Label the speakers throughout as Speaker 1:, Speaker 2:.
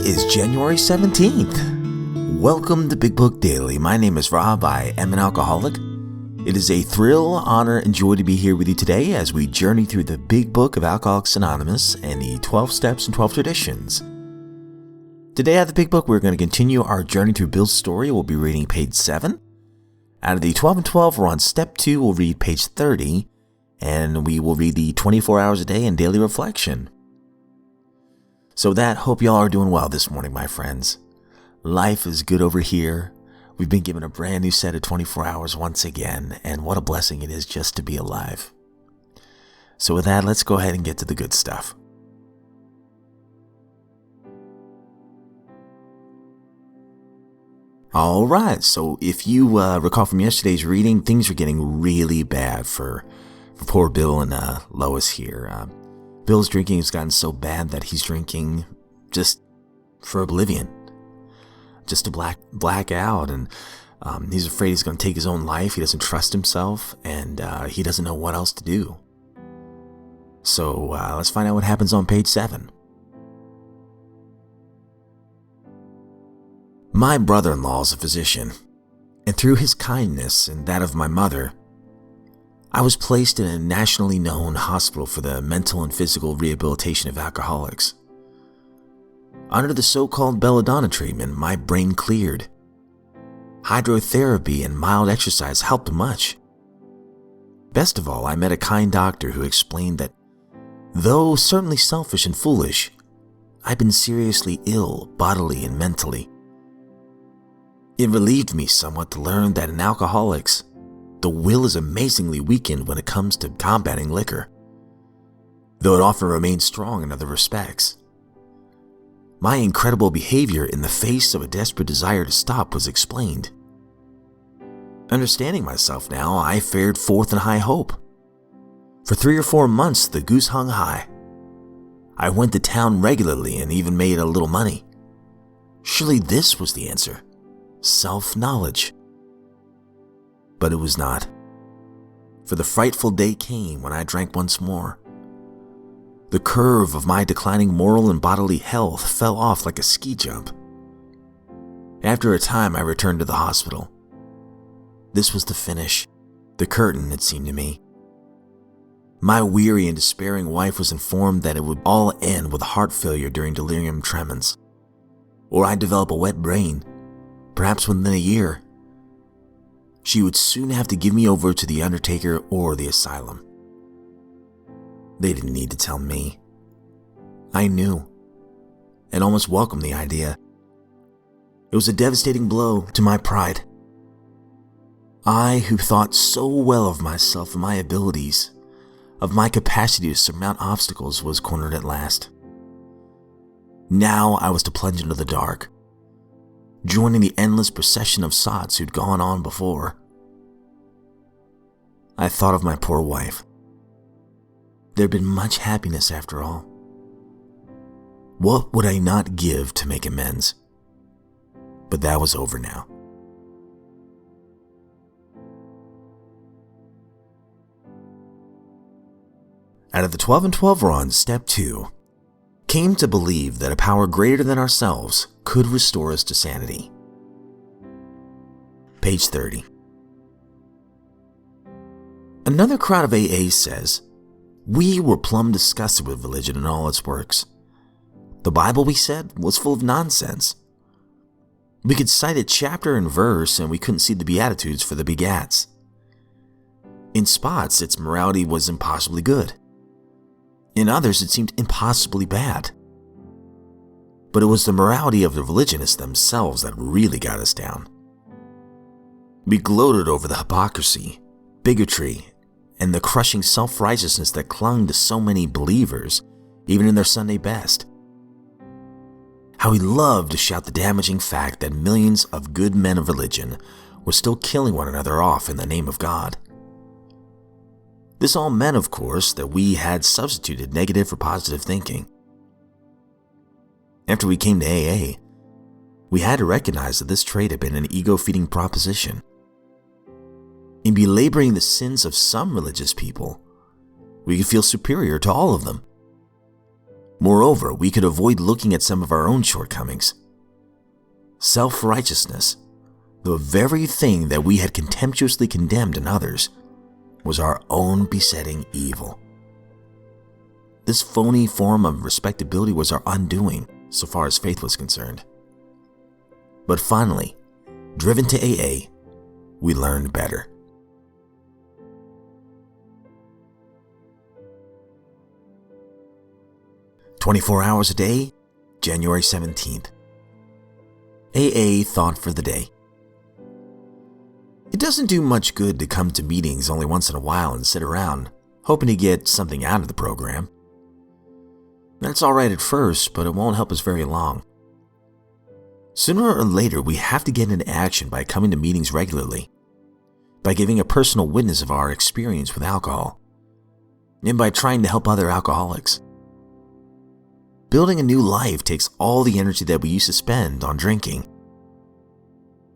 Speaker 1: is January 17th. Welcome to Big Book Daily. My name is Rob. I am an alcoholic. It is a thrill, honor, and joy to be here with you today as we journey through the Big Book of Alcoholics Anonymous and the 12 Steps and 12 Traditions. Today at the Big Book, we're going to continue our journey through Bill's story. We'll be reading page 7. Out of the 12 and 12, we're on step 2. We'll read page 30, and we will read the 24 hours a day and daily reflection. So hope y'all are doing well this morning, my friends. Life is good over here. We've been given a brand new set of 24 hours once again, and what a blessing it is just to be alive. So with that, let's go ahead and get to the good stuff. All right, so if you recall from yesterday's reading, things are getting really bad for poor Bill and Lois here. Bill's drinking has gotten so bad that he's drinking just for oblivion, just to black out, and he's afraid he's going to take his own life. He doesn't trust himself, and he doesn't know what else to do. So let's find out what happens on page 7. My brother-in-law is a physician, and through his kindness and that of my mother, I was placed in a nationally known hospital for the mental and physical rehabilitation of alcoholics. Under the so-called belladonna treatment, my brain cleared. Hydrotherapy and mild exercise helped much. Best of all, I met a kind doctor who explained that, though certainly selfish and foolish, I'd been seriously ill bodily and mentally. It relieved me somewhat to learn that in alcoholics, the will is amazingly weakened when it comes to combating liquor, though it often remains strong in other respects. My incredible behavior in the face of a desperate desire to stop was explained. Understanding myself now, I fared forth in high hope. For 3 or 4 months, the goose hung high. I went to town regularly and even made a little money. Surely this was the answer: self-knowledge. But it was not. For the frightful day came when I drank once more. The curve of my declining moral and bodily health fell off like a ski jump. After a time, I returned to the hospital. This was the finish, the curtain, it seemed to me. My weary and despairing wife was informed that it would all end with heart failure during delirium tremens, or I'd develop a wet brain, perhaps within a year. She would soon have to give me over to the undertaker or the asylum. They didn't need to tell me. I knew, and almost welcomed the idea. It was a devastating blow to my pride. I, who thought so well of myself and my abilities, of my capacity to surmount obstacles, was cornered at last. Now I was to plunge into the dark, joining the endless procession of sots who'd gone on before. I thought of my poor wife. There'd been much happiness after all. What would I not give to make amends? But that was over now. Out of the 12 and 12, we're on step 2. Came to believe that a power greater than ourselves could restore us to sanity. Page 30. Another crowd of AA says, we were plumb disgusted with religion and all its works. The Bible, we said, was full of nonsense. We could cite a chapter and verse, and we couldn't see the Beatitudes for the begats. In spots, its morality was impossibly good. In others, it seemed impossibly bad. But it was the morality of the religionists themselves that really got us down. We gloated over the hypocrisy, bigotry, and the crushing self-righteousness that clung to so many believers, even in their Sunday best. How we loved to shout the damaging fact that millions of good men of religion were still killing one another off in the name of God. This all meant, of course, that we had substituted negative for positive thinking. After we came to AA, we had to recognize that this trait had been an ego-feeding proposition. In belaboring the sins of some religious people, we could feel superior to all of them. Moreover, we could avoid looking at some of our own shortcomings. Self-righteousness, the very thing that we had contemptuously condemned in others, was our own besetting evil. This phony form of respectability was our undoing, so far as faith was concerned. But finally, driven to AA, we learned better. "24 hours a day, January 17th. AA thought for the day. It doesn't do much good to come to meetings only once in a while and sit around, hoping to get something out of the program. That's alright at first, but it won't help us very long. Sooner or later, we have to get into action by coming to meetings regularly, by giving a personal witness of our experience with alcohol, and by trying to help other alcoholics. Building a new life takes all the energy that we used to spend on drinking.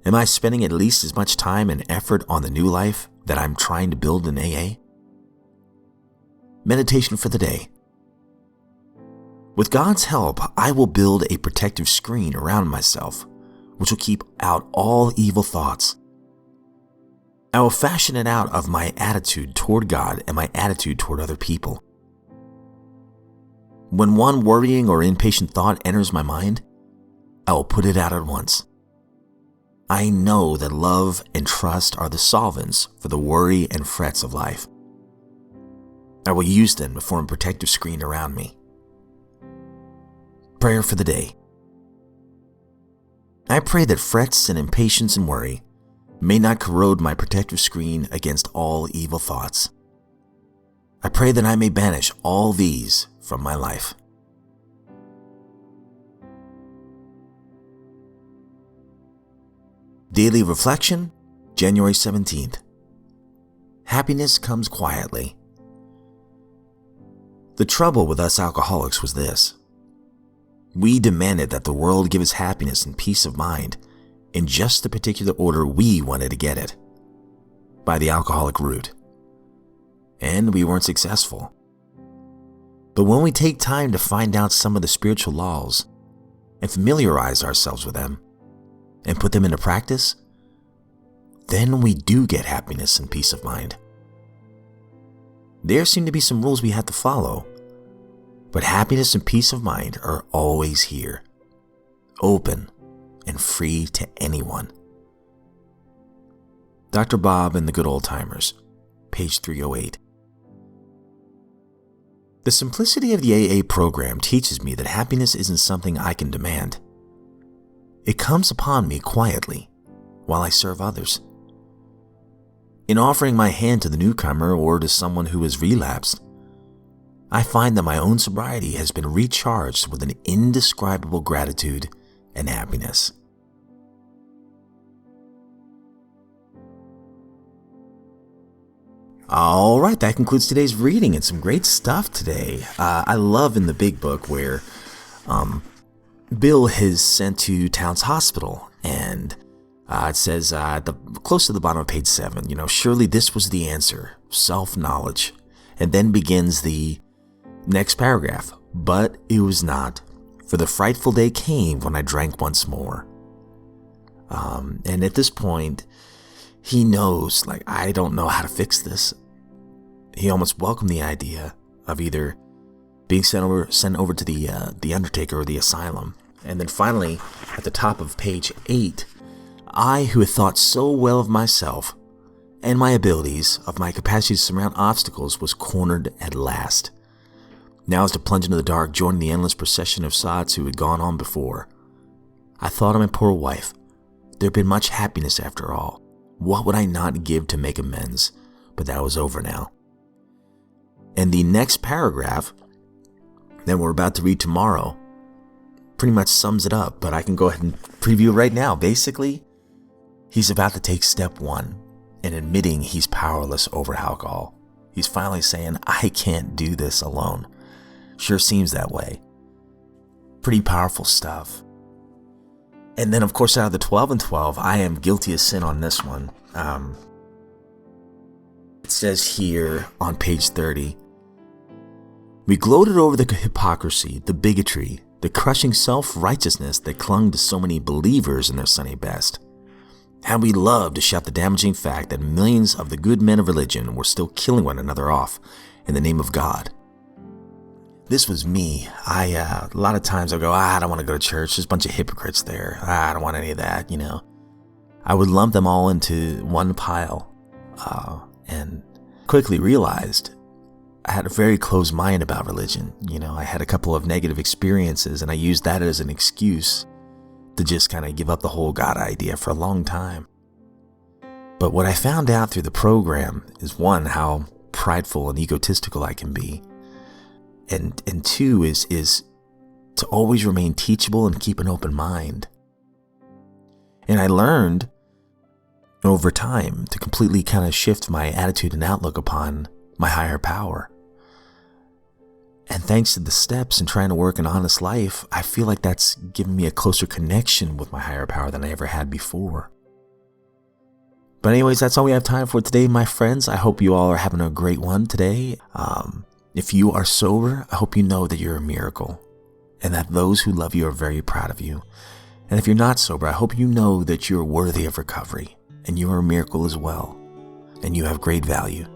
Speaker 1: Am I spending at least as much time and effort on the new life that I'm trying to build in AA? Meditation for the day. With God's help, I will build a protective screen around myself, which will keep out all evil thoughts. I will fashion it out of my attitude toward God and my attitude toward other people. When one worrying or impatient thought enters my mind, I will put it out at once. I know that love and trust are the solvents for the worry and frets of life. I will use them to form a protective screen around me. Prayer for the day. I pray that frets and impatience and worry may not corrode my protective screen against all evil thoughts. I pray that I may banish all these from my life. Daily Reflection, January 17th. Happiness comes quietly. The trouble with us alcoholics was this. We demanded that the world give us happiness and peace of mind in just the particular order we wanted to get it, by the alcoholic route. And we weren't successful. But when we take time to find out some of the spiritual laws and familiarize ourselves with them and put them into practice, then we do get happiness and peace of mind. There seem to be some rules we have to follow, but happiness and peace of mind are always here, open and free to anyone. Dr. Bob and the Good Old Timers, page 308. The simplicity of the AA program teaches me that happiness isn't something I can demand. It comes upon me quietly while I serve others. In offering my hand to the newcomer or to someone who has relapsed, I find that my own sobriety has been recharged with an indescribable gratitude and happiness. All right, that concludes today's reading and some great stuff today. I love in the big book where Bill is sent to Towns Hospital, and it says close to the bottom of page 7, surely this was the answer, self-knowledge. And then begins the next paragraph, but it was not, for the frightful day came when I drank once more. And at this point, he knows, I don't know how to fix this. He almost welcomed the idea of either being sent over to the undertaker or the asylum. And then finally, at the top of page 8, I, who had thought so well of myself and my abilities, of my capacity to surmount obstacles, was cornered at last. Now is to plunge into the dark, joining the endless procession of sots who had gone on before. I thought of my poor wife. There had been much happiness after all. What would I not give to make amends? But that was over now. And the next paragraph that we're about to read tomorrow pretty much sums it up, but I can go ahead and preview it right now. Basically, he's about to take step 1 in admitting he's powerless over alcohol. He's finally saying, I can't do this alone. Sure seems that way. Pretty powerful stuff. And then, of course, out of the 12 and 12, I am guilty of sin on this one. It says here on page 30, We gloated over the hypocrisy, the bigotry, the crushing self-righteousness that clung to so many believers in their Sunday best. And we loved to shout the damaging fact that millions of the good men of religion were still killing one another off in the name of God. This was me. A lot of times I go, I don't want to go to church. There's a bunch of hypocrites there. I don't want any of that, I would lump them all into one pile and quickly realized I had a very closed mind about religion. I had a couple of negative experiences and I used that as an excuse to just kind of give up the whole God idea for a long time. But what I found out through the program is, one, how prideful and egotistical I can be. And two is to always remain teachable and keep an open mind. And I learned over time to completely kind of shift my attitude and outlook upon my higher power. And thanks to the steps and trying to work an honest life, I feel like that's given me a closer connection with my higher power than I ever had before. But anyways, that's all we have time for today, my friends. I hope you all are having a great one today. If you are sober, I hope you know that you're a miracle and that those who love you are very proud of you. And if you're not sober, I hope you know that you're worthy of recovery and you are a miracle as well, and you have great value.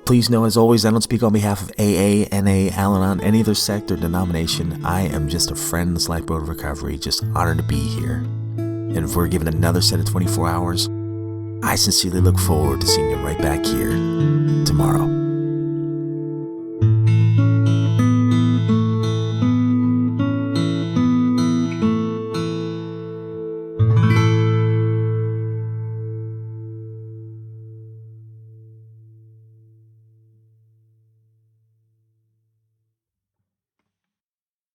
Speaker 1: Please know, as always, I don't speak on behalf of AA, NA, Al-Anon, any other sect or denomination. I am just a friend in this lifeboat of recovery, just honored to be here. And if we're given another set of 24 hours, I sincerely look forward to seeing you right back here tomorrow.